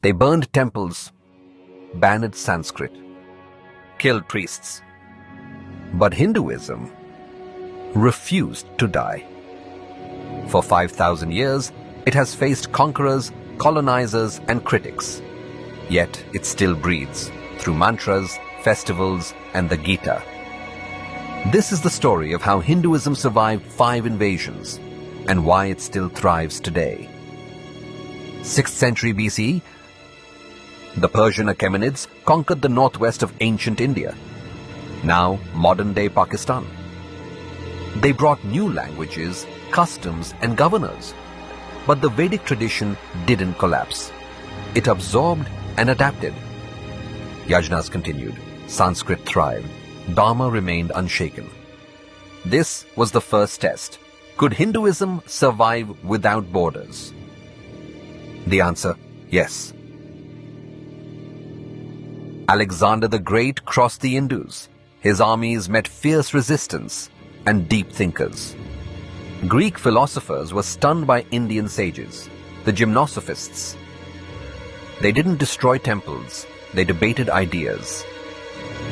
They burned temples, banned Sanskrit, killed priests. But Hinduism refused to die. For 5,000 years, it has faced conquerors, colonizers, and critics. Yet it still breathes through mantras, festivals, and the Gita. This is the story of how Hinduism survived 5 invasions and why it still thrives today. 6th century BCE, the Persian Achaemenids conquered the northwest of ancient India, now modern-day Pakistan. They brought new languages, customs, and governors. But the Vedic tradition didn't collapse. It absorbed and adapted. Yajnas continued. Sanskrit thrived. Dharma remained unshaken. This was the first test. Could Hinduism survive without borders? The answer, yes. Alexander the Great crossed the Indus. His armies met fierce resistance and deep thinkers. Greek philosophers were stunned by Indian sages, the gymnosophists. They didn't destroy temples, they debated ideas.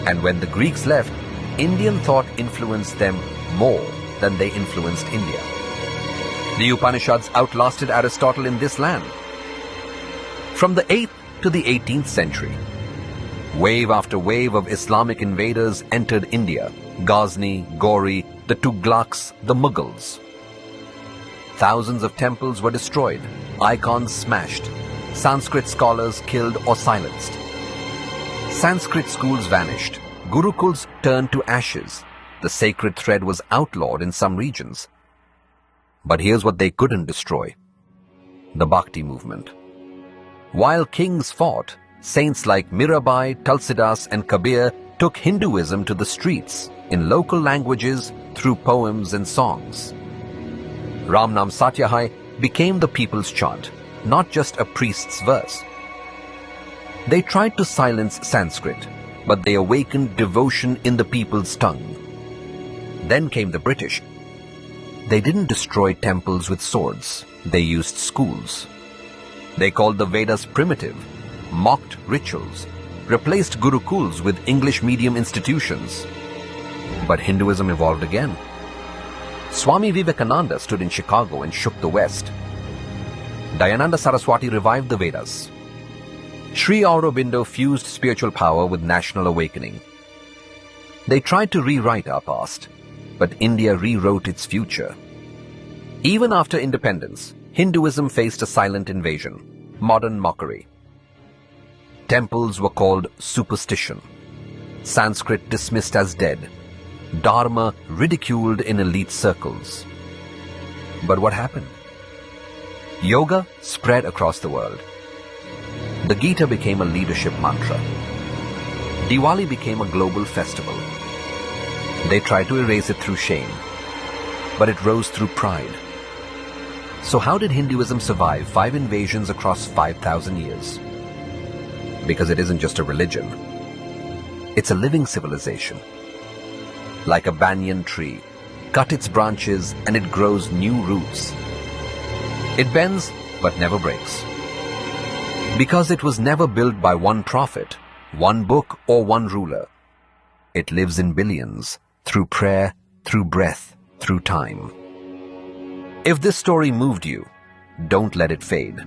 And when the Greeks left, Indian thought influenced them more than they influenced India. The Upanishads outlasted Aristotle in this land. From the 8th to the 18th century, wave after wave of Islamic invaders entered India. Ghazni, Ghori, the Tughlaqs, the Mughals. Thousands of temples were destroyed, icons smashed, Sanskrit scholars killed or silenced. Sanskrit schools vanished, gurukuls turned to ashes, the sacred thread was outlawed in some regions. But here's what they couldn't destroy: the Bhakti movement. While kings fought, saints like Mirabai, Tulsidas, and Kabir took Hinduism to the streets in local languages through poems and songs. Ram Nam Satyahai became the people's chant, not just a priest's verse. They tried to silence Sanskrit, but they awakened devotion in the people's tongue. Then came the British. They didn't destroy temples with swords, they used schools. They called the Vedas primitive, mocked rituals, replaced gurukuls with English medium institutions. But Hinduism evolved again. Swami Vivekananda stood in Chicago and shook the West. Dayananda Saraswati revived the Vedas. Sri Aurobindo fused spiritual power with national awakening. They tried to rewrite our past, but India rewrote its future. Even after independence, Hinduism faced a silent invasion, modern mockery. Temples were called superstition, Sanskrit dismissed as dead, Dharma ridiculed in elite circles. But what happened? Yoga spread across the world. The Gita became a leadership mantra. Diwali became a global festival. They tried to erase it through shame, but it rose through pride. So how did Hinduism survive 5 invasions across 5,000 years? Because it isn't just a religion. It's a living civilization. Like a banyan tree, cut its branches and it grows new roots. It bends but never breaks. Because it was never built by one prophet, one book or one ruler. It lives in billions, through prayer, through breath, through time. If this story moved you, don't let it fade.